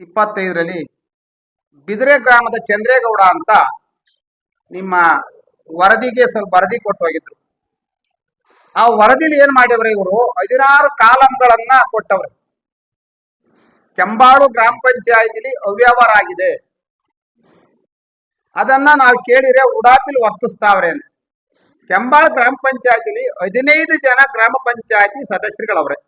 25ರಲ್ಲಿ ಬಿದರೆ ಗ್ರಾಮದ ಚಂದ್ರೇಗೌಡ ಅಂತ ನಿಮ್ಮ ವರದಿಗೆ ಸ್ವಲ್ಪ ವರದಿ ಕೊಟ್ಟು ಹೋಗಿದ್ರು. ಆ ವರದಿಲಿ ಏನ್ ಮಾಡ್ಯವ್ರೆ ಇವರು 16 ಕಾಲಂಗಳನ್ನ ಕೊಟ್ಟವ್ರೆ. ಕೆಂಬಾಳು ಗ್ರಾಮ ಪಂಚಾಯತಿಲಿ ಅವ್ಯವಹಾರ ಆಗಿದೆ, ಅದನ್ನ ನಾವು ಕೇಳಿದ್ರೆ ಉಡಾಪಿಲ್ ವರ್ತಿಸ್ತಾವ್ರೆ ಅಂತ. ಕೆಂಬಾಳು ಗ್ರಾಮ ಪಂಚಾಯತಿಲಿ 15 ಜನ ಗ್ರಾಮ ಪಂಚಾಯತಿ ಸದಸ್ಯರುಗಳವ್ರೆ.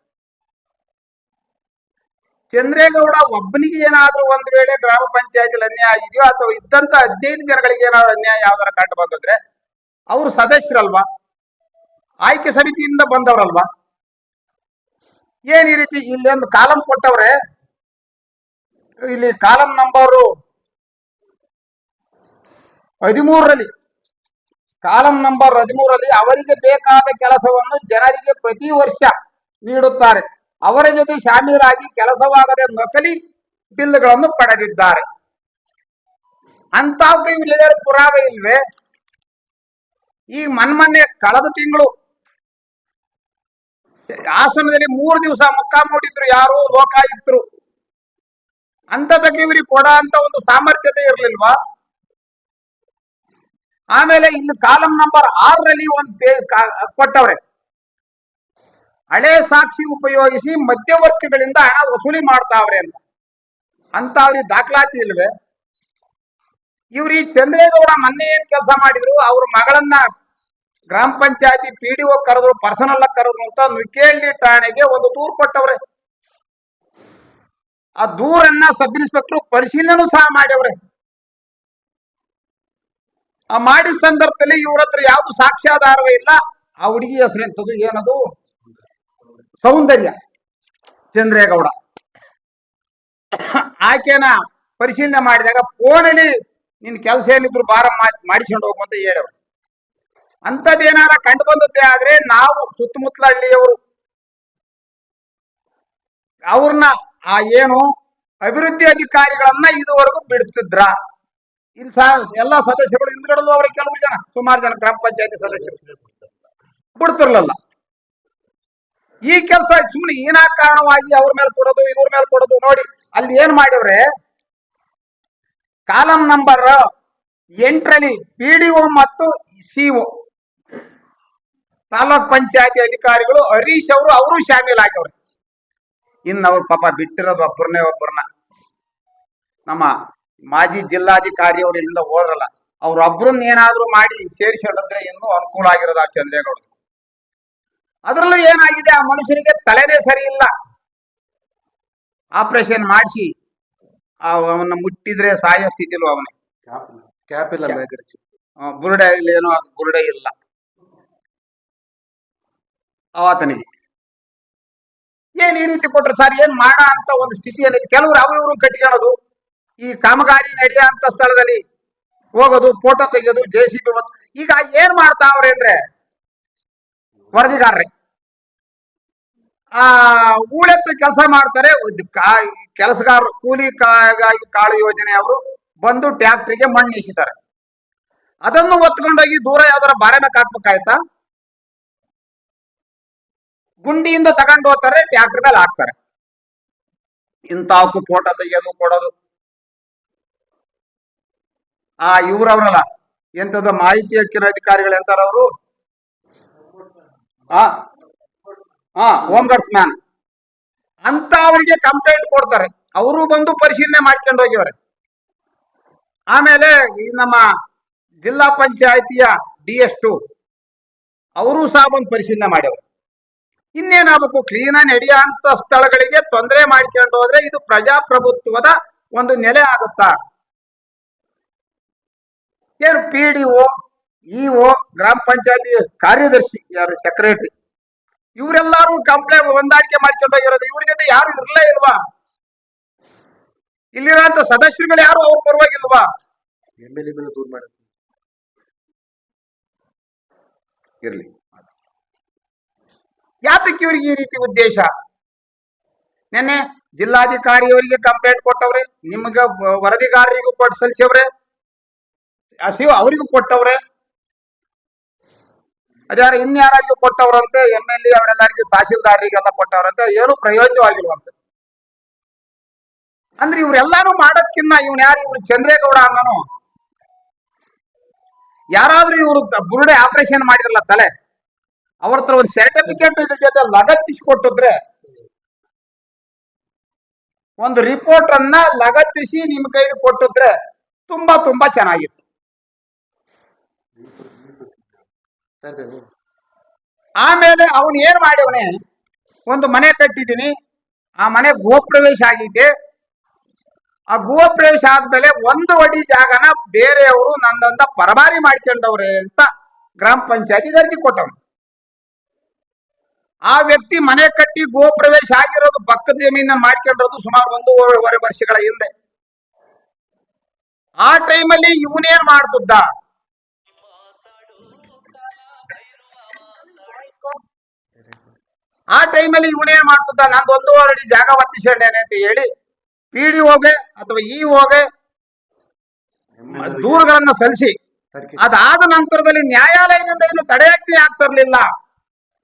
ಚಂದ್ರೇಗೌಡ ಒಬ್ಬನಿಗೆ ಏನಾದ್ರೂ ಒಂದ್ ವೇಳೆ ಗ್ರಾಮ ಪಂಚಾಯತಿಲಿ ಅನ್ಯಾಯ ಆಗಿದೆಯೋ ಅಥವಾ ಇದ್ದಂತ 15 ಜನಗಳಿಗೆ ಏನಾದ್ರು ಅನ್ಯಾಯ ಯಾವ್ದಾರ ಕಂಡು ಬಂದಿದ್ರೆ ಅವರು ಸದಸ್ಯರಲ್ವಾ, ಆಯ್ಕೆ ಸಮಿತಿಯಿಂದ ಬಂದವರಲ್ವಾ? ಏನ್ ಈ ರೀತಿ ಇಲ್ಲಿ ಒಂದು ಕಾಲಂ ಕೊಟ್ಟವ್ರೆ. ಇಲ್ಲಿ ಕಾಲಂ ನಂಬರು 13ರಲ್ಲಿ ಕಾಲಂ ನಂಬರ್ 13ರಲ್ಲಿ ಅವರಿಗೆ ಬೇಕಾದ ಕೆಲಸವನ್ನು ಜನರಿಗೆ ಪ್ರತಿ ವರ್ಷ ನೀಡುತ್ತಾರೆ, ಅವರ ಜೊತೆ ಶಾಮೀಲಾಗಿ ಕೆಲಸವಾಗದೆ ನಕಲಿ ಬಿಲ್ಗಳನ್ನು ಪಡೆದಿದ್ದಾರೆ ಅಂತವಕ್ಕೆ ಇಲ್ಲದೆ ಪುರಾವೆ ಇಲ್ವೇ? ಈ ಮೊನ್ನೆ ಕಳೆದ ತಿಂಗಳು ಹಾಸನದಲ್ಲಿ 3 ದಿವಸ ಮುಕ್ಕಾಮೂಡಿದ್ರು ಯಾರು ಲೋಕಾಯುಕ್ತರು. ಅಂತದಕ್ಕೆ ಇವರಿಗೆ ಕೊಡ ಅಂತ ಒಂದು ಸಾಮರ್ಥ್ಯತೆ ಇರಲಿಲ್ವಾ? ಆಮೇಲೆ ಇಲ್ಲಿ ಕಾಲಂ ನಂಬರ್ 6ರಲ್ಲಿ ಒಂದು ಕೊಟ್ಟವ್ರೆ, ಹಳೆ ಸಾಕ್ಷಿ ಉಪಯೋಗಿಸಿ ಮಧ್ಯವರ್ತಿಗಳಿಂದ ಹಣ ವಸೂಲಿ ಮಾಡ್ತಾವ್ರೆ ಅಂತ ಅವ್ರಿಗೆ ದಾಖಲಾತಿ ಇಲ್ವೇ? ಇವ್ರು ಈ ಚಂದ್ರೇಗೌಡ ಮೊನ್ನೆ ಏನ್ ಕೆಲಸ ಮಾಡಿದ್ರು, ಅವ್ರ ಮಗಳನ್ನ ಗ್ರಾಮ ಪಂಚಾಯತಿ PDO ಕರೆದ್ರು, ಪರ್ಸನಲ್ ಕರೆದ್ರು ಅಂತ ನುಕೇಳ್ಳಿ ಠಾಣೆಗೆ ಒಂದು ದೂರು ಕೊಟ್ಟವ್ರೆ. ಆ ದೂರನ್ನ ಸಬ್ ಇನ್ಸ್ಪೆಕ್ಟರ್ ಪರಿಶೀಲನೆ ಸಹ ಮಾಡ್ಯವ್ರೆ. ಆ ಮಾಡಿದ ಸಂದರ್ಭದಲ್ಲಿ ಇವ್ರ ಹತ್ರ ಯಾವ್ದು ಸಾಕ್ಷ್ಯಾಧಾರವೇ ಇಲ್ಲ. ಆ ಹುಡುಗಿ ಹೆಸರೆಂತದ್ದು ಏನದು, ಸೌಂದರ್ಯ ಚಂದ್ರೇಗೌಡ. ಆಕೆನ ಪರಿಶೀಲನೆ ಮಾಡಿದಾಗ ಫೋನಲ್ಲಿ ನಿನ್ ಕೆಲಸ ಏನಿದ್ರು ಬಾರ ಮಾಡಿಸ್ಕೊಂಡು ಹೋಗುವಂತ ಹೇಳವ್ರು. ಅಂತದೇನಾರ ಕಂಡು ಬಂದದ್ದೇ ಆದ್ರೆ ನಾವು ಸುತ್ತಮುತ್ತಲ ಹಳ್ಳಿಯವರು ಅವ್ರನ್ನ ಆ ಏನು ಅಭಿವೃದ್ಧಿ ಅಧಿಕಾರಿಗಳನ್ನ ಇದುವರೆಗೂ ಬಿಡ್ತಿದ್ರ? ಇಲ್ಲಿ ಎಲ್ಲ ಸದಸ್ಯರು ಹಿಂದ್ಗಡಲು ಅವರಿಗೆ ಕೆಲವು ಜನ ಸುಮಾರು ಜನ ಗ್ರಾಮ ಪಂಚಾಯತಿ ಸದಸ್ಯರು ಬಿಡ್ತಿರ್ಲಲ್ಲ. ಈ ಕೆಲಸ ಸುಮ್ಮನೆ ಕಾರಣವಾಗಿ ಅವ್ರ ಮೇಲೆ ಕೊಡೋದು ಇವ್ರ ಮೇಲೆ ಕೊಡೋದು. ನೋಡಿ ಅಲ್ಲಿ ಏನ್ ಮಾಡಿವ್ರೆ, ಕಾಲಂ ನಂಬರ್ 8ರಲ್ಲಿ PDO ಮತ್ತು CO ತಾಲೂಕ್ ಪಂಚಾಯತಿ ಅಧಿಕಾರಿಗಳು ಹರೀಶ್ ಅವರು ಶಾಮೀಲಾಗ್ಯವ್ರೆ. ಇನ್ನು ಅವ್ರ ಪಾಪ ಬಿಟ್ಟಿರೋದು ಒಬ್ಬರನ್ನ ನಮ್ಮ ಮಾಜಿ ಜಿಲ್ಲಾಧಿಕಾರಿ ಅವರು ಇಲ್ಲಿಂದ ಹೋದ್ರಲ್ಲ, ಅವ್ರೊಬ್ಬರನ್ನ ಏನಾದ್ರು ಮಾಡಿ ಸೇರಿಸಿದ್ರೆ ಇನ್ನೂ ಅನುಕೂಲ ಆಗಿರೋದು ಆ ಚಂದ್ರೇಗೌಡ. ಅದರಲ್ಲೂ ಏನಾಗಿದೆ, ಆ ಮನುಷ್ಯನಿಗೆ ತಲೆನೇ ಸರಿ ಇಲ್ಲ. ಆಪರೇಷನ್ ಮಾಡಿಸಿ ಅವನ್ನ ಮುಟ್ಟಿದ್ರೆ ಸಾಯೋ ಸ್ಥಿತಿಲು ಅವನಿಗೆ ಕ್ಯಾಪ್ ಇಲ್ಲ, ಬುರುಡೆ ಏನೋ ಬುರುಡೆ ಇಲ್ಲ ಆತನಿಗೆ. ಏನ್ ಈ ರೀತಿ ಕೊಟ್ರೆ ಸರ್ ಏನ್ ಮಾಡ ಅಂತ ಒಂದು ಸ್ಥಿತಿಯಲ್ಲಿ ಕೆಲವರು ಅವರು ಕಟ್ಕೊಳ್ಳೋದು, ಈ ಕಾಮಗಾರಿ ನಡೆಯ ಅಂತ ಸ್ಥಳದಲ್ಲಿ ಹೋಗೋದು, ಫೋಟೋ ತೆಗೆಯೋದು, JCB. ಈಗ ಏನ್ ಮಾಡ್ತಾವ್ರೆ ಅಂದ್ರೆ ವರದಿಗಾರ್ರೆ ಊಳೆತ್ತು ಕೆಲಸ ಮಾಡ್ತಾರೆ. ಕೆಲಸಗಾರರು ಕೂಲಿ ಕಾಳು ಯೋಜನೆ ಅವರು ಬಂದು ಟ್ಯಾಕ್ಟ್ರಿಗೆ ಮಣ್ಣು ಇಸಿತಾರೆ, ಅದನ್ನು ಒತ್ಕೊಂಡೋಗಿ ದೂರ ಯಾವ್ದಾರ ಬಾರೆ ಮೇಲೆ ಹಾಕ್ಬೇಕಾಯ್ತಾ? ಗುಂಡಿಯಿಂದ ತಗೊಂಡು ಹೋಗ್ತಾರೆ, ಟ್ಯಾಕ್ಟರ್ ಮೇಲೆ ಹಾಕ್ತಾರೆ. ಇಂಥವಕ್ಕೂ ಫೋಟೋ ತೆಗೆಯೋದು ಕೊಡೋದು. ಇವ್ರವ್ರಲ್ಲ ಎಂತದ ಮಾಹಿತಿ ಹಕ್ಕಿನ ಅಧಿಕಾರಿಗಳು ಎಂತಾರ ಅವರು, ಹೋಮ್ ಗಾರ್ಡ್ಸ್ ಮ್ಯಾನ್ ಅಂತ ಅವರಿಗೆ ಕಂಪ್ಲೇಂಟ್ ಕೊಡ್ತಾರೆ. ಅವರು ಬಂದು ಪರಿಶೀಲನೆ ಮಾಡ್ಕೊಂಡು ಹೋಗಿವ್ರೆ. ಆಮೇಲೆ ಈ ನಮ್ಮ ಜಿಲ್ಲಾ ಪಂಚಾಯತಿಯ DS2 ಅವರು ಸಹ ಬಂದು ಪರಿಶೀಲನೆ ಮಾಡ್ಯವ್ರು. ಇನ್ನೇನಾಗಬೇಕು, ಕ್ಲೀನ್ ನಡೆಯ ಅಂತ ಸ್ಥಳಗಳಿಗೆ ತೊಂದರೆ ಮಾಡ್ಕೊಂಡು ಹೋದ್ರೆ ಇದು ಪ್ರಜಾಪ್ರಭುತ್ವದ ಒಂದು ನೆಲೆ ಆಗುತ್ತಾ? ಏನು PDO, EO, ಗ್ರಾಮ ಪಂಚಾಯತಿ ಕಾರ್ಯದರ್ಶಿ, ಯಾರು ಸೆಕ್ರೆಟರಿ, ಇವರೆಲ್ಲರೂ ಕಂಪ್ಲೇಂಟ್ ಹೊಂದಾಣಿಕೆ ಮಾಡ್ಕೊಂಡು ಹೋಗಿರೋದು. ಇವ್ರ ಜೊತೆ ಯಾರು ಇರಲೇ ಇಲ್ವಾ? ಇಲ್ಲಿರೋಂಥ ಸದಸ್ಯರುಗಳು ಯಾರು ಅವ್ರ ಪರವಾಗಿಲ್ವಾ? MLA ಮೇಲೆ ದೂರ ಮಾಡಿ ಇರ್ಲಿ. ಯಾತಕ್ಕೆ ಇವ್ರಿಗೆ ಈ ರೀತಿ ಉದ್ದೇಶ? ನೆನ್ನೆ ಜಿಲ್ಲಾಧಿಕಾರಿಯವರಿಗೆ ಕಂಪ್ಲೇಂಟ್ ಕೊಟ್ಟವ್ರೆ, ನಿಮ್ಗ ವರದಿಗಾರರಿಗೂ ಕೊಟ್ಟು ಸಲ್ಲಿಸವ್ರೆ, ಅವರಿಗೂ ಕೊಟ್ಟವ್ರೆ, ಅದ್ಯಾರ ಇನ್ಯಾರಿಗೂ ಕೊಟ್ಟವ್ರಂತೆ, MLA ಅವರೆಲ್ಲರಿಗೂ ತಹಶೀಲ್ದಾರರಿಗೆಲ್ಲ ಕೊಟ್ಟವ್ರಂತೆ. ಏನು ಪ್ರಯೋಜನವಾಗಿಲ್ವಂತೆ. ಅಂದ್ರೆ ಇವ್ರೆಲ್ಲಾನು ಮಾಡೋದ್ಕಿನ್ನ ಇವನ್ ಯಾರು ಇವ್ರು ಚಂದ್ರೇಗೌಡ ಅನ್ನೋನು ಯಾರಾದ್ರೂ ಇವರು ಬುರುಡೆ ಆಪರೇಷನ್ ಮಾಡಿದ್ರಲ್ಲ ತಲೆ ಅವ್ರ ಹತ್ರ ಒಂದು ಸರ್ಟಿಫಿಕೇಟ್ ಇದ್ರ ಜೊತೆ ಲಗತ್ತಿಸಿಕೊಟ್ಟಿದ್ರೆ ಒಂದು ರಿಪೋರ್ಟ್ ಅನ್ನ ಲಗತ್ತಿಸಿ ನಿಮ್ ಕೈಗೆ ಕೊಟ್ಟಿದ್ರೆ ತುಂಬಾ ತುಂಬಾ ಚೆನ್ನಾಗಿತ್ತು. ಆಮೇಲೆ ಅವನು ಏನ್ ಮಾಡಿವನೆ, ಒಂದು ಮನೆ ಕಟ್ಟಿದ್ದೀನಿ, ಆ ಮನೆ ಗೃಹ ಪ್ರವೇಶ ಆಗೈತೆ, ಆ ಗೃಹ ಪ್ರವೇಶ ಆದ್ಮೇಲೆ 1 ಅಡಿ ಜಾಗನ ಬೇರೆಯವರು ನನ್ನಂದ ಪರಮಾರಿ ಮಾಡ್ಕೊಂಡವ್ರೆ ಅಂತ ಗ್ರಾಮ ಪಂಚಾಯತಿಗೆ ಅರ್ಜಿ ಕೊಟ್ಟವನು. ಆ ವ್ಯಕ್ತಿ ಮನೆ ಕಟ್ಟಿ ಗೃಹ ಪ್ರವೇಶ ಆಗಿರೋದು ಪಕ್ಕದ ಜಮೀನನ್ನು ಮಾಡ್ಕೊಂಡಿರೋದು ಸುಮಾರು 1.5 ವರ್ಷಗಳ ಹಿಂದೆ. ಆ ಟೈಮಲ್ಲಿ ಇವನೇನ್ ಮಾಡ್ತಿದ್ದ, ನಂದು 1.5 ಅಡಿ ಜಾಗ ವರ್ತಿಸೇನೆ ಅಂತ ಹೇಳಿ PDOಗೆ ಅಥವಾ EOಗೆ ದೂರುಗಳನ್ನು ಸಲ್ಲಿಸಿ ಅದಾದ ನಂತರದಲ್ಲಿ ನ್ಯಾಯಾಲಯದಿಂದ ಏನು ತಡೆಯಾಜ್ಞೆ ಆಗ್ತಿರ್ಲಿಲ್ಲ.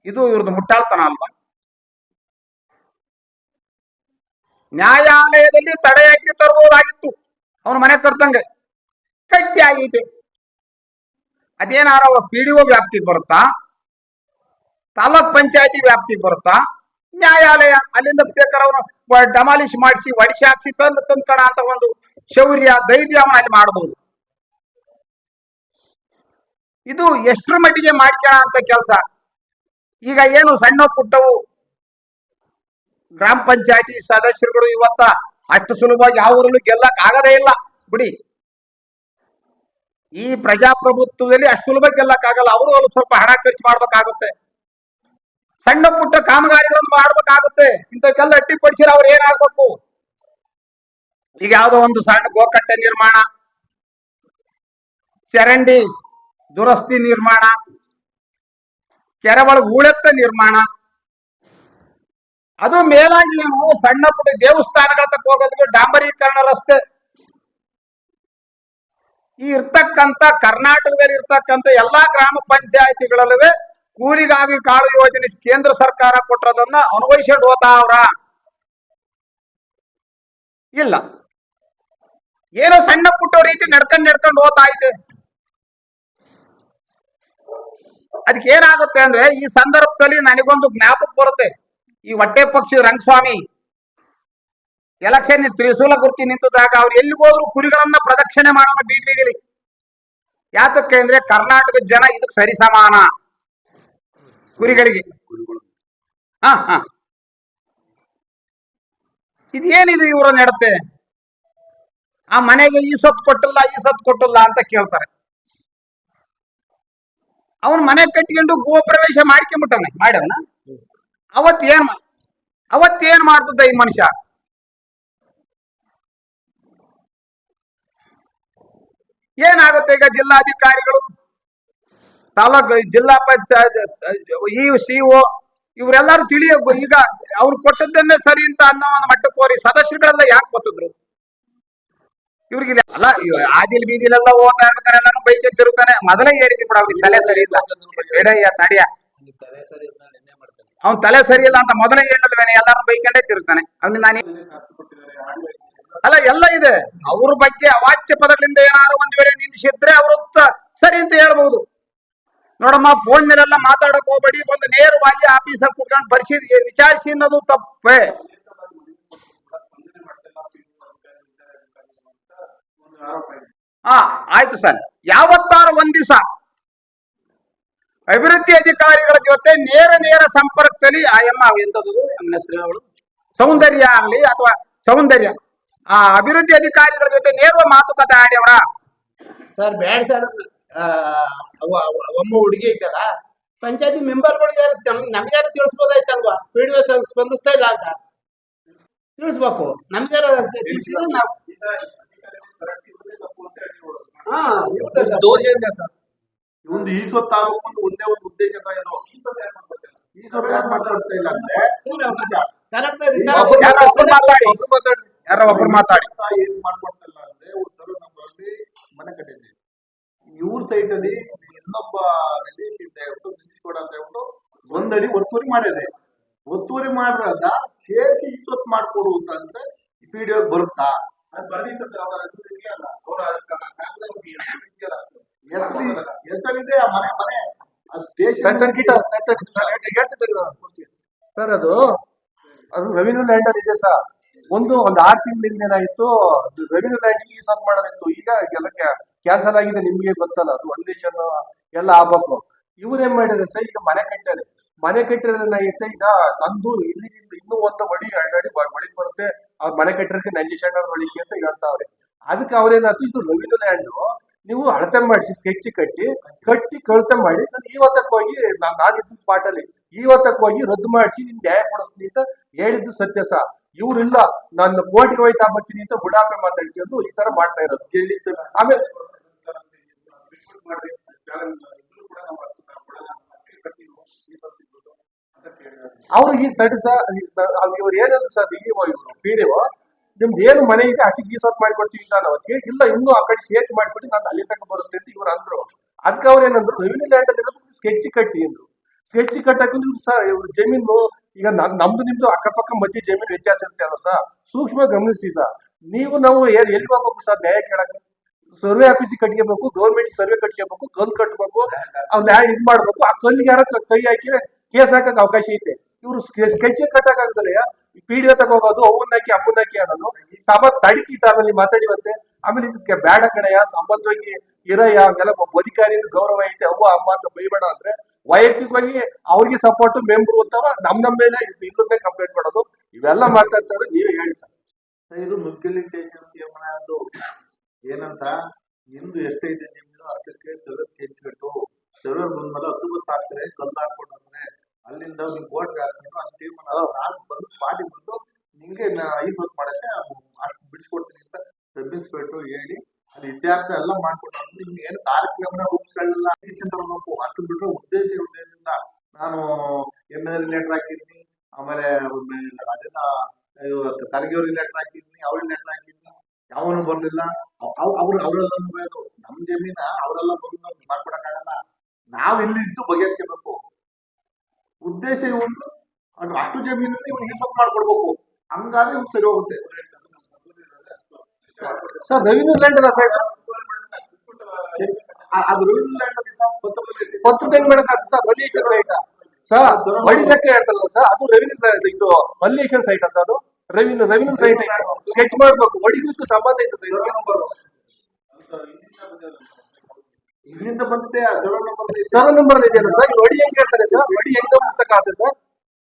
ಇದು ಇವ್ರದ್ದು ಮುಟ್ಟಾಳ್ತನ ಅಲ್ವಾ? ನ್ಯಾಯಾಲಯದಲ್ಲಿ ತಡೆಯಾಜ್ಞೆ ತರಬಹುದಾಗಿತ್ತು. ಅವನು ಮನೆ ಕರ್ತಂಗೆ ಕಟ್ಟಿ ಆಗೈತೆ, ಅದೇನಾರ PDO ವ್ಯಾಪ್ತಿಗೆ ಬರುತ್ತಾ, ತಾಲೂಕ್ ಪಂಚಾಯತಿ ವ್ಯಾಪ್ತಿಗೆ ಬರುತ್ತಾ, ನ್ಯಾಯಾಲಯ ಅಲ್ಲಿಂದ ಬೇಕಾದ್ರೆ ಅವನು ಡಮಾಲಿಶ್ ಮಾಡಿಸಿ ಒಡಿಸಿ ಹಾಕ್ಸಿ ತಂದ್ಕಣ ಅಂತ ಒಂದು ಶೌರ್ಯ ಧೈರ್ಯ ಅವನು ಅಲ್ಲಿ ಮಾಡಬಹುದು. ಇದು ಎಷ್ಟರ ಮಟ್ಟಿಗೆ ಮಾಡ್ಕೋಣ ಅಂತ ಕೆಲಸ. ಈಗ ಏನು ಸಣ್ಣ ಪುಟ್ಟವು ಗ್ರಾಮ ಪಂಚಾಯತಿ ಸದಸ್ಯರುಗಳು ಇವತ್ತ ಅಷ್ಟು ಸುಲಭವಾಗಿ ಯಾವ ಊರಲ್ಲೂ ಗೆಲ್ಲಕ್ ಆಗದೇ ಇಲ್ಲ ಬಿಡಿ. ಈ ಪ್ರಜಾಪ್ರಭುತ್ವದಲ್ಲಿ ಅಷ್ಟು ಸುಲಭ ಗೆಲ್ಲಕ್ ಆಗಲ್ಲ. ಅವರು ಸ್ವಲ್ಪ ಹಣ ಖರ್ಚು ಮಾಡ್ಬೇಕಾಗುತ್ತೆ, ಸಣ್ಣ ಪುಟ್ಟ ಕಾಮಗಾರಿಗಳನ್ನು ಮಾಡ್ಬೇಕಾಗುತ್ತೆ. ಇಂಥಕ್ಕೆಲ್ಲ ಅಡ್ಡಿಪಡಿಸಿದ್ರೆ ಅವ್ರು ಏನಾಗ್ಬೇಕು? ಈಗ ಯಾವುದೋ ಒಂದು ಸಣ್ಣ ಗೋಕಟ್ಟೆ ನಿರ್ಮಾಣ, ಚರಂಡಿ ದುರಸ್ತಿ ನಿರ್ಮಾಣ, ಕೆರೆ ಒಳಗೆ ಹೂಳೆತ್ತ ನಿರ್ಮಾಣ, ಅದು ಮೇಲಾಗಿ ಏನು ಸಣ್ಣ ಪುಟ್ಟ ದೇವಸ್ಥಾನಗಳ ತಕ್ಕ ಹೋಗೋದಕ್ಕೆ ಡಾಂಬರೀಕರಣ ರಸ್ತೆ, ಈ ಇರ್ತಕ್ಕಂಥ ಕರ್ನಾಟಕದಲ್ಲಿ ಇರ್ತಕ್ಕಂಥ ಎಲ್ಲಾ ಗ್ರಾಮ ಪಂಚಾಯತಿಗಳಲ್ಲವೇ ಕೂಲಿಗಾಗಿ ಕಾಳು ಯೋಜನೆ ಕೇಂದ್ರ ಸರ್ಕಾರ ಕೊಟ್ಟರದನ್ನ ಅನ್ವಯಿಸ್ಕೊಂಡು ಹೋತಾ ಅವ್ರ ಇಲ್ಲ, ಏನೋ ಸಣ್ಣ ಪುಟ್ಟ ರೀತಿ ನಡ್ಕೊಂಡು ಹೋಗ್ತಾ ಇದೆ. ಅದಕ್ಕೆ ಏನಾಗುತ್ತೆ ಅಂದ್ರೆ ಈ ಸಂದರ್ಭದಲ್ಲಿ ನನಗೊಂದು ಜ್ಞಾಪಕ ಬರುತ್ತೆ. ಈ ಹೊಟ್ಟೆ ಪಕ್ಷಿ ರಂಗಸ್ವಾಮಿ ಎಲೆಕ್ಷನ್ ತ್ರಿಶೂಲ ಗುರ್ತಿ ನಿಂತಿದ್ದಾಗ ಅವ್ರು ಎಲ್ಲಿಗೋದ್ರು ಕುರಿಗಳನ್ನ ಪ್ರದಕ್ಷಿಣೆ ಮಾಡೋಣ ಬೀದಿಲಿ. ಯಾತಕ್ಕೆ ಅಂದ್ರೆ ಕರ್ನಾಟಕದ ಜನ ಇದಕ್ಕೆ ಸರಿ ಸಮಾನ ಕುರಿಗಳಿಗೆ. ಇದೇನಿದು ಇವರು ನಡತೆ, ಆ ಮನೆಗೆ ಈ ಸೊತ್ತು ಕೊಟ್ಟಿಲ್ಲ ಅಂತ ಕೇಳ್ತಾರೆ. ಅವನ್ ಮನೆ ಕಟ್ಕೊಂಡು ಗೃಹ ಪ್ರವೇಶ ಮಾಡ್ಕೊಂಡ್ಬಿಟ್ಟವನೆ ಮಾಡವನ. ಅವತ್ತೇನ್ ಮಾಡ್ತಿದ್ದ ಈ ಮನುಷ್ಯ? ಏನಾಗುತ್ತೆ ಈಗ ಜಿಲ್ಲಾಧಿಕಾರಿಗಳು, ತಾಲೂಕು ಜಿಲ್ಲಾ ಪಂಚಾಯತ್ CO ಇವರೆಲ್ಲರೂ ತಿಳಿಯ ಈಗ ಅವ್ರು ಕೊಟ್ಟದ್ದನ್ನೇ ಸರಿ ಅಂತ ಅನ್ನೋ ಒಂದು ಮಟ್ಟಕ್ಕೆ ಹೋರಿ ಸದಸ್ಯರುಗಳೆಲ್ಲ ಯಾಕೆ ಗೊತ್ತಿದ್ರು ಇವ್ರಿಗೆ? ಅಲ್ಲ, ಆದಿಲ್ ಬೀದಿಲೆಲ್ಲ ಹೋಗ್ತಾ ಇರ್ಬೇಕಾರೆ ಎಲ್ಲಾನು ಬೈಕ್ ತಿರುಗ್ತಾನೆ. ಮೊದಲೇ ಹೇಳಿದ್ವಿ ಬಿಡ, ಅವ್ನಿಗೆ ತಲೆ ಸರಿ ಇಲ್ಲ, ತಡಿಯ ಅವ್ನ್ ತಲೆ ಸರಿ ಇಲ್ಲ ಅಂತ ಮೊದಲೇ ಹೇಳಿದ್ವೇನೆ. ಎಲ್ಲಾರು ಬೈಕಂಡೇ ತಿರುಗ್ತಾನೆ. ಅವ್ನಿಗೆ ನಾನು ಅಲ್ಲ, ಎಲ್ಲ ಇದೆ ಅವ್ರ ಬಗ್ಗೆ ಅವಾಚ್ಯ ಪದಗಳಿಂದ ಏನಾದ್ರು ಒಂದ್ ವೇಳೆ ನಿಂದಿಸಿದ್ರೆ ಅವರು ಸರಿ ಅಂತ ಹೇಳ್ಬಹುದು. ನೋಡಮ್ಮ, ಫೋನ್ ಮೇಲೆಲ್ಲ ಮಾತಾಡಕ್ ಹೋಗ್ಬೇಡಿ, ಒಂದು ನೇರವಾಗಿ ಆಫೀಸರ್ ಕುತ್ಕೊಂಡು ಪರಿಶೀಲಿಸಿ ವಿಚಾರಿಸಿ ಅನ್ನೋದು ತಪ್ಪೇ. ಆಯ್ತು ಸರ್. ಯಾವತ್ತಾರು ಒಂದ್ ದಿವಸ ಅಭಿವೃದ್ಧಿ ಅಧಿಕಾರಿಗಳ ಜೊತೆ ನೇರ ಸಂಪರ್ಕದಲ್ಲಿ ಎಂತದ್ದು ನಮ್ಮ ಹೆಸರು ಸೌಂದರ್ಯ ಆಗ್ಲಿ ಅಥವಾ ಸೌಂದರ್ಯ ಆ ಅಭಿವೃದ್ಧಿ ಅಧಿಕಾರಿಗಳ ಜೊತೆ ನೇರ ಮಾತುಕತೆ ಆಡ್ಯವರ? ಸರ್ ಬ್ಯಾಡ ಸರ್. ಒಮ್ಮ ಹುಡುಗಿ ಐತಲ್ಲ, ಪಂಚಾಯತಿ ಮೆಂಬರ್ಗಳಿಗೆ ನಮ್ಗ್ಯಾರು ತಿಳಿಸ್ಬೋದಾಯ್ತಲ್ವಾ? PDO ಸ್ಪಂದಿಸ್ತಾ ಇಲ್ಲ ಅಂತ ತಿಳಿಸ್ಬೇಕು. ನಮ್ಗ್ಯಾರ ನಾವು ಒಂದು ಈಶ್ವರ್ ತಾಲೂಕು ಒಂದೇ ಒಂದು ಉದ್ದೇಶ ಈಶ್ವರ್ ಯಾಕೆ ಮಾತಾಡ್ತಾ ಇಲ್ಲ ಅಂದ್ರೆ ಯಾರೋ ಒಬ್ರು ಮಾತಾಡಿ ಏನ್ ಮಾಡ್ಕೊಡ್ತಿಲ್ಲ ಅಂದ್ರೆ ನಮ್ಮಲ್ಲಿ ಮನೆ ಕಟ್ಟಿದ್ವಿ. ಇವ್ರ ಸೈಡ್ ಅಲ್ಲಿ ಇನ್ನೊಬ್ಬ ರಿಲೀಸ್ ಅಂತ ಹೇಳ್ಬಿಟ್ಟು ನಿಲ್ಲಿಸ್ಕೊಡ ಅಂತ ಹೇಳ್ಬಿಟ್ಟು 1 ಅಡಿ ಒತ್ತುವರಿ ಮಾಡಿದೆ. ಒತ್ತುವರಿ ಮಾಡ್ರದ ಸೇರಿಸಿ 20 ಮಾಡ್ಕೊಡು ಅಂತ PDO ಬರುತ್ತಾ? ಹೆಸರಿದೆ ಆ ಮನೆ ಮನೆ ಅದು ದೇಶ ಸರ್ ಅದು ರೆವಿನ್ಯೂ ಲ್ಯಾಂಡ್ ಅಲ್ಲಿ ಇದೆ ಸರ್. ಒಂದು 6 ತಿಂಗಳಿಂದ ಏನಾಯ್ತು, ರೆವಿನ್ಯೂ ಲ್ಯಾಂಡ್ ಈ ಸಾಫ್ ಮಾಡೋದಿತ್ತು. ಈಗ ಎಲ್ಲ ಕ್ಯಾನ್ಸಲ್ ಆಗಿದೆ, ನಿಮ್ಗೆ ಗೊತ್ತಲ್ಲ. ಅದು ಕಂಡೀಷನ್ ಎಲ್ಲ ಆಗ್ಬೇಕು. ಇವ್ರು ಏನ್ ಮಾಡಿದ್ರೆ ಸರ್, ಈಗ ಮನೆ ಕಟ್ಟಾರೆ. ಮನೆ ಕಟ್ಟಿರೋದೇನಾಗೈತೆ, ಈಗ ನಂದು ಇಲ್ಲಿ ಇನ್ನೂ ಒಂದು ಒಡಿ ಆಲ್ರೆಡಿ ಒಳಗೆ ಬರುತ್ತೆ. ಅವ್ರ ಮನೆ ಕಟ್ಟಿರೋಕೆ ನಂಜೇಶಣ್ಣ ಒಳಿಕೆ ಅಂತ ಹೇಳ್ತಾವ್ರೆ. ಅದಕ್ಕೆ ಅವ್ರೇನಾಯ್ತು, ಇದು ರೆವಿನ್ಯೂ ಲ್ಯಾಂಡ್ ನೀವು ಅಳತೆ ಮಾಡಿಸಿ ಸ್ಕೆಚ್ ಕಟ್ಟಿ ಕಳತೆ ಮಾಡಿ ನಾನು ಇವತ್ತಕ್ಕೆ ಹೋಗಿ ನಾನಿದ್ದು ಸ್ಪಾಟ್ ಅಲ್ಲಿ ಇವತ್ತಕ್ಕೆ ಹೋಗಿ ರದ್ದು ಮಾಡಿಸಿ ನಿನ್ ನ್ಯಾಯ ಕೊಡಿಸ್ತೀನಿ ಅಂತ ಹೇಳಿದ್ದು ಸತ್ಯ ಸಹ. ಇವ್ರಿಲ್ಲ, ನಾನು ಕೋರ್ಟ್ಗೆ ಹೋಯ್ತಾ ಬರ್ತೀನಿ ಅಂತ ಬುಡಾಪೆ ಮಾತಾಡ್ಕೊಂಡು ಈ ತರ ಮಾಡ್ತಾ ಇರೋದು. ಆಮೇಲೆ ಅವ್ರು ಈಗ ತಡಿ ಸರ್, ಇವ್ರು ಏನಂದ್ರೆ ಸರ್ PDO ನಿಮ್ದು ಏನು ಮನೆ ಇದೆ ಅಷ್ಟಿಗೆ ಈ ಸಾಫ್ ಮಾಡ್ಕೊಡ್ತೀವಿ ಅಂತ ಅವತ್ತಿಗೆ ಇಲ್ಲ, ಇನ್ನೂ ಆ ಕಡೆ ಸೇರ್ಸ್ ಮಾಡ್ಕೊಟ್ಟು ನಾನು ಅಲ್ಲಿ ತನಕ ಬರುತ್ತೆ ಅಂತ ಇವ್ರು ಅಂದ್ರು. ಅದಕ್ಕೆ ಅವ್ರು ಏನಂದ್ರು, ರೆವಿನ್ಯೂ ಲ್ಯಾಂಡ್ ಅಲ್ಲಿ ಇರೋದು ಸ್ಕೆಚ್ ಕಟ್ಟಿ ಅಂದ್ರು. ಸ್ಕೆಚ್ ಕಟ್ಟಕ್ಕೆ ಸರ್ ಇವ್ರ ಜಮೀನು ಈಗ ನಮ್ದು ನಿಮ್ದು ಅಕ್ಕಪಕ್ಕ ಮಧ್ಯೆ ಜಮೀನು ವ್ಯತ್ಯಾಸ ಇರುತ್ತೆ ಅಲ್ಲ ಸರ್, ಸೂಕ್ಷ್ಮ ಗಮನಿಸಿ ಸರ್. ನಾವು ಎಲ್ಲಿ ಹೋಗ್ಬೇಕು ಸರ್ ನ್ಯಾಯ ಕೇಳಕ್ಕೆ? ಸರ್ವೆ ಆಫೀಸಿಗೆ ಕಟ್ಕೋಬೇಕು, ಗೌರ್ಮೆಂಟ್ ಸರ್ವೆ ಕಟ್ಕೋಬೇಕು, ಕಲ್ ಕಟ್ಬೇಕು, ಅವ್ರು ಲ್ಯಾಂಡ್ ಇದು ಮಾಡ್ಬೇಕು. ಆ ಕಲ್ಲಿಗೆ ಯಾರ ಕೈ ಹಾಕಿ ಕೇಸ್ ಹಾಕಕ್ ಅವಕಾಶ ಐತೆ. ಇವ್ರು ಸ್ಕೆಚ್ ಕಟ್ಟಕ್ ಆಗದಲ್ಲ, PDO ತಗೋಗೋದು, ಅವನ್ನಾಕಿ ಅಮ್ಮನ್ನಾಕಿ ಅನ್ನೋದು ಸಾಮಾನ್ ತಡಿಕಿಟ್ಟ. ಆಮೇಲೆ ಮಾತಾಡಿವಂತೆ, ಆಮೇಲೆ ಇದಕ್ಕೆ ಬೇಡ ಕಡೆಯ ಸಂಬಂಧವಾಗಿ ಇರಯ್ಯ ಹಂಗೆಲ್ಲ ಅಧಿಕಾರಿ ಗೌರವ ಐತೆ, ಅವ್ವ ಅಮ್ಮ ಅಂತ ಬೈಬೇಡ ಅಂದ್ರೆ ವೈಯಕ್ತಿಕವಾಗಿ ಅವ್ರಿಗೆ ಸಪೋರ್ಟ್ ಮೆಂಬರ್ ಅಂತವ ನಮ್ಮ ಮೇಲೆ ಇಲ್ಲದೆ ಕಂಪ್ಲೇಂಟ್ ಮಾಡೋದು, ಇವೆಲ್ಲ ಮಾತಾಡ್ತಾರೆ. ನೀವೇ ಹೇಳಿ ಸರ್. ಇದು ಮುನ್ಸಿಪಾಲಿಟೇಷನ್ ಅದು ಏನಂತ, ನಿಮ್ದು ಎಷ್ಟೈತೆ ನಿಮ್ದು ಅಷ್ಟಕ್ಕೆ ಸರ್ವಿಸ್ ಸ್ಕೆಚ್ ಕಟ್ಟು, ಸರ್ವರ್ ಬಂದ್ಮೇಲೆ 10 ಬಸ್ ಹಾಕ್ತಾರೆ, ಕಲ್ಲು ಹಾಕೊಂಡು ಅಲ್ಲಿಂದ ನೀವು ಬೋರ್ಡ್ ಹಾಕೊಂಡು ಅಲ್ಲಿ ತೀರ್ಮಾನ ಬಂದು ಸ್ಪಾಟಿಗೆ ಬಂದು ನಿಂಗೆ ಈ ವರ್ಕ್ ಮಾಡಕ್ಕೆ ಅಷ್ಟು ಬಿಡಿಸ್ಕೊಡ್ತೀನಿ ಅಂತ ಸಬ್ ಇನ್ಸ್ಪೆಕ್ಟರ್ ಹೇಳಿ ಅಲ್ಲಿ ಇತ್ಯರ್ಥ ಎಲ್ಲ ಮಾಡ್ಕೊಟ್ಟು ನಿಮ್ಗೆ ಏನು ಕಾರ್ಯಕ್ರಮ ರೂಪಿಸ್ಕೊಳ್ಳಲ್ಲ ತರಬೇಕು. ಅಷ್ಟು ಬಿಟ್ಟರೆ ಉದ್ದೇಶದಿಂದ ನಾನು ML ಲೆಟರ್ ಹಾಕಿದ್ದೀನಿ, ಆಮೇಲೆ ಅದನ್ನ ತರಗಿಯವ್ರಿಗೆ ಲೆಟರ್ ಹಾಕಿದ್ದೀನಿ, ಅವ್ರಿಗೆ ಲೆಟರ್ ಹಾಕಿದ್ದೀನಿ, ಯಾವನು ಬರ್ಲಿಲ್ಲ. ಅವರೆಲ್ಲ ನಮ್ ಜಮೀನ ಅವರೆಲ್ಲ ಬಂದು ಮಾಡ್ಕೊಡಕ್ಕಾಗಲ್ಲ. ನಾವ್ ಇಲ್ಲಿ ಇದ್ದು ಬಗೆಹರಿಸ್ಕೋಬೇಕು. ಉದ್ದೇಶ ಒಂದು ಅಷ್ಟು ಜಮೀನಲ್ಲಿ ಇವ್ರು ಈ ಸ್ವಲ್ಪ ಮಾಡ್ಕೊಡ್ಬೇಕು, ಹಂಗಾದ್ರೆ ಇವ್ರು ಸರಿ ಹೋಗುತ್ತೆ ಸರ್. ರೆವಿನ್ಯೂ ಲ್ಯಾಂಡ್ ಅಲ್ಲ ಸರ್, ಅದು ರೆವಿನ್ಯೂ ಲ್ಯಾಂಡ್ ಪತ್ರ ಹೆಂಗ್ ಮಾಡಕ್ಕಾಗ್ತದೆ ಸರ್? ಅಲಿಯೇಷನ್ ಸೈಟ್ ಸರ್, ಬಡಿ ಲೆಕ್ಕ ಹೇಳ್ತಾರಲ್ಲ ಸರ್, ಅದು ರೆವಿನ್ಯೂ ಇದು ಅಲಿಯೇಷನ್ ಸೈಟ್ ಸರ್. ಅದು ರೆವಿನ್ಯೂ ಸೈಟ್ ಸ್ಕೆಚ್ ಮಾಡ್ಬೇಕು, ಒಡಿಗೂ ಸಂಬಂಧ ಐತೆ ಸರ್. ಇಲ್ಲಿಂದ ಬಂದಿದೆ ಸರ್ವೆ ನಂಬರ್ ಇದೆಯಲ್ಲ ಸರ್, ಒಡಿ ಹೆಂಗ್ ಹೇಳ್ತಾರೆ ಸರ್? ಒಡಿ ಹೆಂಗ್ ಗಮನಿಸಕ್ಕಾಗತ್ತೆ ಸರ್?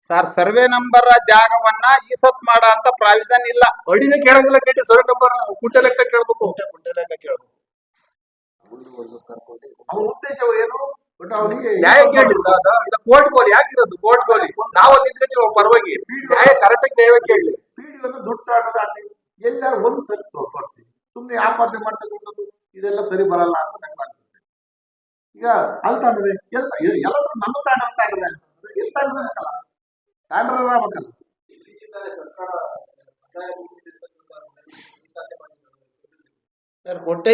ಸರ್ ಸರ್ವೆ ನಂಬರ್ ಜಾಗವನ್ನ ಈಸತ್ ಮಾಡ ಅಂತ ಪ್ರಾವಿಷನ್ ಇಲ್ಲ. ಒಡಿನೇ ಕೇಳಂಗಿಲ್ಲ, ಕೇಳಿ ಸರ್ವೆ ನಂಬರ್ ಕುಂಟೆ ಲೆಕ್ಕ ಕೇಳ್ಬೇಕು. ಕುಂಟೆ ಲೆಕ್ಕ ಕೇಳ್ಬೇಕು. ಅವ್ರ ಉದ್ದೇಶ ಏನು? ಬಟ್ ಅವ್ರಿಗೆ ನ್ಯಾಯ ಕೇಳಿ ಸರ್. ಕೋರ್ಟ್ ಗೋಲಿ ಯಾಕಿರೋದು? ಕೋರ್ಟ್ ಗೋಲಿ ನಾವು ಅಲ್ಲಿ ನಿಂತ್ಕೊತೀವಿ ಪರವಾಗಿ, ನ್ಯಾಯ ಕರೆಕ್ಟಾಗಿ ನ್ಯಾಯ ಕೇಳಿ. PDO ದುಡ್ಡು ತಗೊಳ್ಳೋದಾಗ್ಲಿ ಎಲ್ಲ ಒಂದ್ ಸರಿ ತೋರಿಸ್ತೀವಿ, ಸುಮ್ನೆ ಆಪಾದನೆ ಮಾಡ್ತಕ್ಕಂಥದ್ದು ಇದೆಲ್ಲ ಸರಿ ಬರಲ್ಲ ಅಂತ ನಂಗೆ ಆಗ್ತದೆ. ಈಗ ಅಲ್ಲಿ ತಾಂಡ್ರೆ ಎಲ್ಲರೂ ನಮ್ಮ ತಾಂಡ್ರ ತಾಂಡ್ರೆ ಎಲ್ಲಿ ತಾಂಡ್ರಲ್ಲ ತಾಂಡ್ರ ಆಗ್ಬೇಕಲ್ಲ. ಸರ್ ಕೊಟ್ಟೆ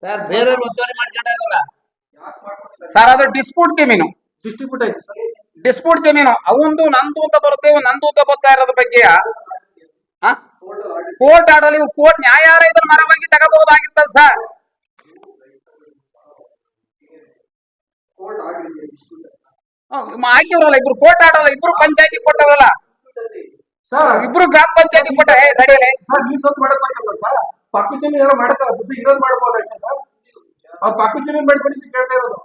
ಸರ್ ಬೇರೆ ಒತ್ತುವರಿ ಮಾಡ್ಕೊಂಡಾರಲ್ಲ ಸರ್ ಅದು ಡಿಸ್ಪ್ಯೂಟ್ ಜಮೀನು, ಡಿಸ್ಟ್ರಿಬ್ಯೂಟ್ ಆಯ್ತು ಸರ್. ಡಿಸ್ಪ್ಯೂಟ್ ಜಮೀನು ಅವಂದು ನಂದು ಅಂತ ಬರ್ತೇವೆ, ನಂದು ಅಂತ ಬರ್ತಾ ಇರೋದ್ರ ಬಗ್ಗೆ ಕೋರ್ಟ್ ಆಡಲಿ. ಕೋರ್ಟ್ ನ್ಯಾಯಾಲಯದಲ್ಲಿ ಮರವಾಗಿ ತಗೋಬಹುದಾಗಿತ್ತಲ್ಲ ಸರ್. ಆಗಿವ್ರಲ್ಲ ಇಬ್ರು, ಕೋರ್ಟ್ ಆಡಲ್ಲ ಇಬ್ರು, ಪಂಚಾಯತಿ ಕೊಟ್ಟವಲ್ಲ ಸರ್. ಇಬ್ರು ಗ್ರಾಮ ಪಂಚಾಯತಿ ಕೊಟ್ಟ ತಡೆಯಲ್ಲ ಸರ್. ಈ ಸ್ವಲ್ಪ ಮಾಡಕ್ಬೇಕಲ್ಲ ಸರ್, ಪಕ್ಕ ಜಮೀನು ಏನೋ ಮಾಡ್ತಾರ ಇರೋದು ಮಾಡ್ಬೋದಷ್ಟೇ ಸರ್. ಅವ್ರು ಪಕ್ಕ ಜಮೀನು ಮಾಡ್ಕೊಂಡು ಕೇಳ್ತಾ ಇರೋದು.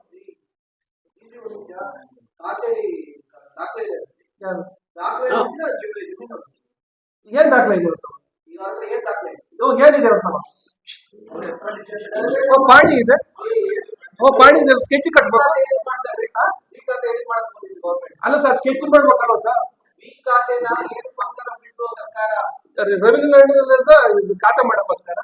ಏನ್ ದಾಖಲೆ ಇದೆ ಏನಿದೆ ಪಾಣಿ ಇದೆ, ಪಾಣಿ ಇದೆ, ಸ್ಕೆಚ್ ಕಟ್ಬೇಕು ಅಲ್ಲ ಸರ್, ಸ್ಕೆಚ್ ಮಾಡ್ಬೇಕಲ್ವ ಸರ್? ರೆವಿನ್ಯೂ ಲ್ಯಾಂಡ್ ಖಾತೆ ಮಾಡೋಕ್ಕೋಸ್ಕರ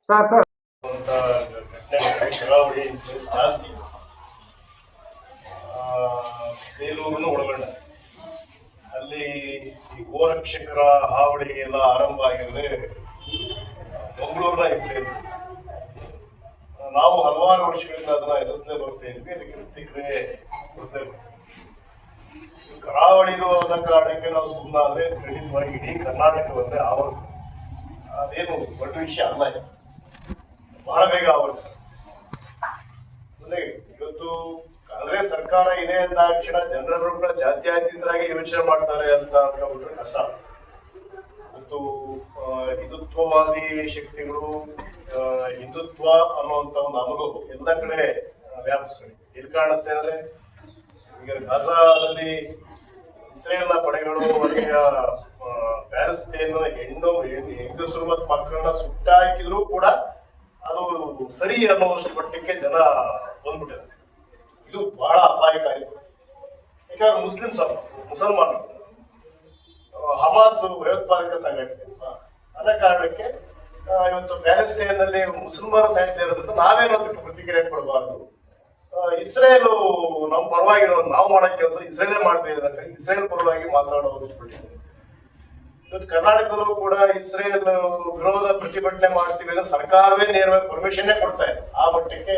ಸರ್. ಸರ್ ಕರಾವಳಿ ಜಾಸ್ತಿ ಬೇಲೂರನ್ನು ಒಳಗೊಂಡ ಅಲ್ಲಿ ಈ ಗೋರಕ್ಷಕರ ಹಾವಳಿ ಎಲ್ಲ ಆರಂಭ ಆಗಿದ್ರೆ ಮಂಗಳೂರಿನ ಇನ್ಫ್ಲೂಯೆನ್ಸ್. ನಾವು ಹಲವಾರು ವರ್ಷಗಳಿಂದ ಅದನ್ನ ಎದುರಿಸಲೇ ಬರ್ತಾ ಇದ್ವಿ. ಅದಕ್ಕೆ ಪ್ರತಿಕ್ರಿಯೆ ಕೊಡ್ಲೇಬೇಕು. ಕರಾವಳಿದು ಅನ್ನೋ ಕಾರಣಕ್ಕೆ ನಾವು ಸುಮ್ಮನಾದ್ರೆ ಖಂಡಿತವಾಗಿ ಇಡೀ ಕರ್ನಾಟಕವನ್ನೇ ಆವರಿಸ್ತದೆ. ಅದೇನು ದೊಡ್ಡ ವಿಷಯ ಅಲ್ಲ, ಇದು ಬಹಳ ಬೇಗ ಆವರಿಸ್ತದೆ. ಇವತ್ತು ಕಾಂಗ್ರೆಸ್ ಸರ್ಕಾರ ಇದೆ ಅಂದ ತಕ್ಷಣ ಜನರು ಕೂಡ ಜಾತ್ಯತೀತರಾಗಿ ಯೋಚನೆ ಮಾಡ್ತಾರೆ ಅಂತ ಅನ್ಕೊಂಡ್ಬಿಟ್ರೆ ಕಷ್ಟ. ಇವತ್ತು ಹಿಂದುತ್ವವಾದಿ ಶಕ್ತಿಗಳು ಹಿಂದುತ್ವ ಅನ್ನುವಂತ ಒಂದು ಅನುಭವ ಎಲ್ಲ ಕಡೆ ವ್ಯಾಪಿಸ್ತಾರೆ. ಎಲ್ಲಿ ಕಾಣುತ್ತೆ ಅಂದ್ರೆ ಈಗ ಗಾಜಾದಲ್ಲಿ ಇಸ್ರೇಲ್ನ ಪಡೆಗಳು ಅಲ್ಲಿಯ ಪ್ಯಾಲೆಸ್ತೇನ್ ಹೆಂಗಸರು ಮತ್ತು ಮಕ್ಕಳನ್ನ ಸುಟ್ಟಾಕಿದ್ರು ಕೂಡ ಅದು ಸರಿ ಅನ್ನುವಷ್ಟು ಮಟ್ಟಕ್ಕೆ ಜನ ಬಂದ್ಬಿಟ್ಟಿದ್ದಾರೆ. ಇದು ಬಹಳ ಅಪಾಯಕಾರಿ ಪರಿಸ್ಥಿತಿ. ಯಾಕಂದ್ರೆ ಮುಸಲ್ಮಾನರು ಹಮಾಸ್ ಭಯೋತ್ಪಾದಕ ಸಂಘಟನೆ ಅನ್ನೋ ಕಾರಣಕ್ಕೆ ಇವತ್ತು ಪ್ಯಾಲೆಸ್ತೇನ್ ನಲ್ಲಿ ಮುಸಲ್ಮಾನ ಸಾಹಿತ್ಯ ಇರೋದ್ರಿಂದ ನಾವೇನೋ ಅದಕ್ಕೆ ಪ್ರತಿಕ್ರಿಯೆ ಕೊಡಬಾರ್ದು. ಇಸ್ರೇಲ್ ನಮ್ಮ ಪರವಾಗಿರೋ ನಾವು ಮಾಡೋ ಕೆಲಸ ಇಸ್ರೇಲೇ ಮಾಡ್ತಾ ಇದ್ದಾರೆ, ಇಸ್ರೇಲ್ ಪರವಾಗಿ ಮಾತಾಡೋದು ಬಿಟ್ಟಿದ್ದಾರೆ. ಇವತ್ತು ಕರ್ನಾಟಕದಲ್ಲೂ ಕೂಡ ಇಸ್ರೇಲ್ ವಿರೋಧ ಪ್ರತಿಭಟನೆ ಮಾಡ್ತೀವಿ ಅಂದ್ರೆ ಸರ್ಕಾರವೇ ನೇರವಾಗಿ ಪರ್ಮಿಷನ್ನೇ ಕೊಡ್ತಾ ಇದೆ. ಆ ಮಟ್ಟಕ್ಕೆ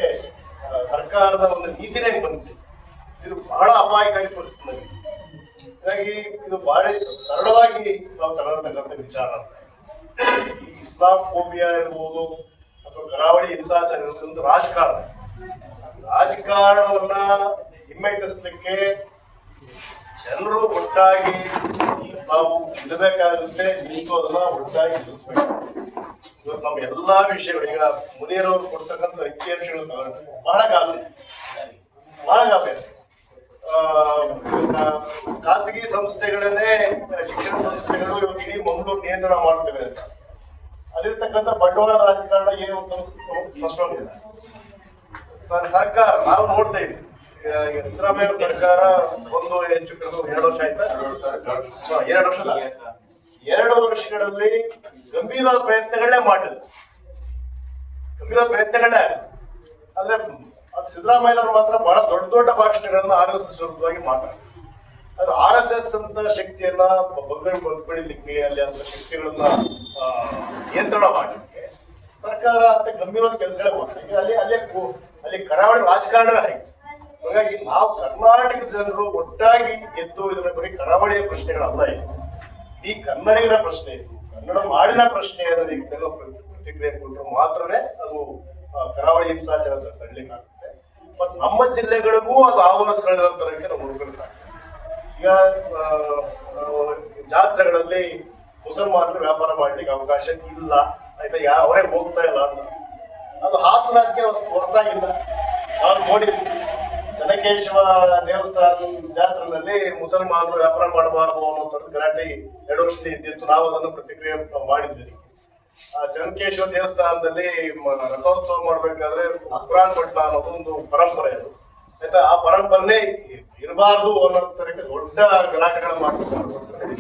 ಸರ್ಕಾರದ ಒಂದು ನೀತಿನೇ ಬಂದಿದೆ. ಇದು ಬಹಳ ಅಪಾಯಕಾರಿ ಪರಿಸ್ಥಿತಿ. ಹೀಗಾಗಿ ಇದು ಬಹಳ ಸರಳವಾಗಿ ನಾವು ತಗೊಳ್ತಕ್ಕಂಥ ವಿಚಾರ. ಈ ಇಸ್ಲಾಂ ಫೋಬಿಯಾ ಇರ್ಬೋದು ಅಥವಾ ಕರಾವಳಿ ಹಿಂಸಾಚಾರ ಇರ್ಬೋದು, ಒಂದು ರಾಜಕಾರಣವನ್ನ ಹಿಮ್ಮೆಟ್ಟಿಸ್ಲಿಕ್ಕೆ ಜನರು ಒಟ್ಟಾಗಿ ನಾವು ನಿಲ್ಲಬೇಕಾಗುತ್ತೆ. ನಿಂತು ಅದನ್ನ ಒಟ್ಟಾಗಿ ನಿಲ್ಲಿಸ್ಬೇಕು. ಇವತ್ತು ನಾವು ಎಲ್ಲಾ ವಿಷಯಗಳು ಈಗ ಮುನಿಯರವರು ಕೊಡ್ತಕ್ಕಂಥ ಅಂಕಿಅಂಶಗಳು ತಗೊಂಡ್ರೆ ಬಹಳ ಗಾಬರಿ. ಖಾಸಗಿ ಸಂಸ್ಥೆಗಳನ್ನೇ ಶಿಕ್ಷಣ ಸಂಸ್ಥೆಗಳು ಇವತ್ತು ಇಡೀ ಮಂಗಳೂರು ನಿಯಂತ್ರಣ ಮಾಡ್ತೇವೆ ಅಂತ ಅಲ್ಲಿರ್ತಕ್ಕಂಥ ಬಂಡವಾಳ ರಾಜಕಾರಣ ಏನು ಅಂತ ಸ್ಪಷ್ಟವಾಗಿದೆ. ಸರ್ಕಾರ ನಾವು ನೋಡ್ತಾ ಇದ್ವಿ. ಸಿದ್ದರಾಮಯ್ಯ ಸರ್ಕಾರ ಒಂದು ಹೆಚ್ಚು ಕಡಿಮೆ 2 ವರ್ಷ ಆಯ್ತಾ? 2 ವರ್ಷದ 2 ವರ್ಷಗಳಲ್ಲಿ ಗಂಭೀರವಾದ ಪ್ರಯತ್ನಗಳೇ ಮಾಡಿಲ್ಲ. ಆದ್ರೆ ಅದು ಸಿದ್ದರಾಮಯ್ಯವರು ಮಾತ್ರ ಬಹಳ ದೊಡ್ಡ ಭಾಷಣಗಳನ್ನ RSS ವಿರುದ್ಧವಾಗಿ ಮಾತಾಡ್ತಾರೆ. ಆದ್ರೆ RSS ಅಂತ ಶಕ್ತಿಯನ್ನ ಬಗ್ಗಡಿಲಿಕ್ಕೆ ಅಲ್ಲಿ ಅಂತ ಶಕ್ತಿಗಳನ್ನ ನಿಯಂತ್ರಣ ಮಾಡಲಿಕ್ಕೆ ಸರ್ಕಾರ ಅಂತ ಗಂಭೀರವಾದ ಕೆಲಸಗಳೇ ಮಾಡ್ತಾರೆ. ಅಲ್ಲಿ ಕರಾವಳಿ ರಾಜಕಾರಣವೇ ಆಗಿದೆ. ಹಾಗಾಗಿ ನಾವು ಕರ್ನಾಟಕದ ಜನರು ಒಟ್ಟಾಗಿ ಎದ್ದು ಇದನ್ನ ಬರೀ ಕರಾವಳಿಯ ಪ್ರಶ್ನೆಗಳಲ್ಲ, ಈ ಕನ್ನಡಿಗರ ಪ್ರಶ್ನೆ, ಕನ್ನಡ ನಾಡಿನ ಪ್ರಶ್ನೆ ಅನ್ನೋದು ಪ್ರತಿಕ್ರಿಯೆ ಕೊಟ್ಟರು ಮಾತ್ರನೇ ಅದು ಕರಾವಳಿ ಹಿಂಸಾಚಾರ ತಡಲಿಕ್ಕಾಗುತ್ತೆ. ಮತ್ತು ನಮ್ಮ ಜಿಲ್ಲೆಗಳಿಗೂ ಅದು ಆವರಿಸ್ಕೊಳ್ಳೋ ತರಕ್ಕೆ ನಾವು ಹುಡುಗರು ಸಾಕು. ಈಗ ಜಾತ್ರೆಗಳಲ್ಲಿ ಮುಸಲ್ಮಾನರು ವ್ಯಾಪಾರ ಮಾಡ್ಲಿಕ್ಕೆ ಅವಕಾಶ ಇಲ್ಲ, ಆಯ್ತಾ? ಅವರೇ ಹೋಗ್ತಾ ಇಲ್ಲ ಅಂತ ಅದು ಹಾಸನಕ್ಕೆ ಹೊರತಾಗಿಲ್ಲ. ನಾವು ನೋಡಿದ್ವಿ ಜನಕೇಶ್ವ ದೇವಸ್ಥಾನ ಜಾತ್ರೆನಲ್ಲಿ ಮುಸಲ್ಮಾನರು ವ್ಯಾಪಾರ ಮಾಡಬಾರದು ಅನ್ನೋ ಗಲಾಟೆ 2 ವರ್ಷದಿಂದ ಇದ್ದಿತ್ತು. ನಾವು ಅದನ್ನು ಪ್ರತಿಕ್ರಿಯೆ ಮಾಡಿದ್ವಿ. ಆ ಜನಕೇಶ್ವರ ದೇವಸ್ಥಾನದಲ್ಲಿ ರಥೋತ್ಸವ ಮಾಡ್ಬೇಕಾದ್ರೆ ಉಗ್ರಾನ್ ಭಟ್ಟ ಅನ್ನೋದು ಒಂದು ಪರಂಪರೆ ಅದು, ಆಯ್ತಾ? ಆ ಪರಂಪರೆನೇ ಇರಬಾರ್ದು ಅನ್ನೋ ತರಕ್ಕೆ ದೊಡ್ಡ ಗಲಾಟೆಗಳನ್ನ ಮಾಡ್ತಾರೆ.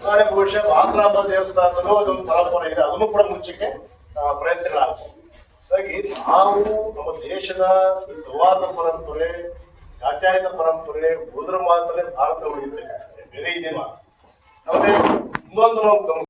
ನಾಳೆ ಬಹುಶಃ ಹಾಸನಾಂಬ ದೇವಸ್ಥಾನದಲ್ಲೂ ಅದೊಂದು ಪರಂಪರೆ ಇದೆ, ಅದನ್ನು ಕೂಡ ಮುಚ್ಚಕ್ಕೆ ಪ್ರಯತ್ನಗಳಾಗ್ತವೆ. ಹಾಗಾಗಿ ನಾವು ನಮ್ಮ ದೇಶದ ಈ ಸೌಹಾರ್ದ ಪರಂಪರೆ, ಜಾತ್ಯಾಯತ ಪರಂಪರೆ ಉಳಿದ್ರ ಮಾತ್ರನೇ ಭಾರತ ಉಳಿಯುತ್ತೆ, ಬೇರೆ ಇನ್ನೇನು. ಆಮೇಲೆ ಇನ್ನೊಂದು ನಾವು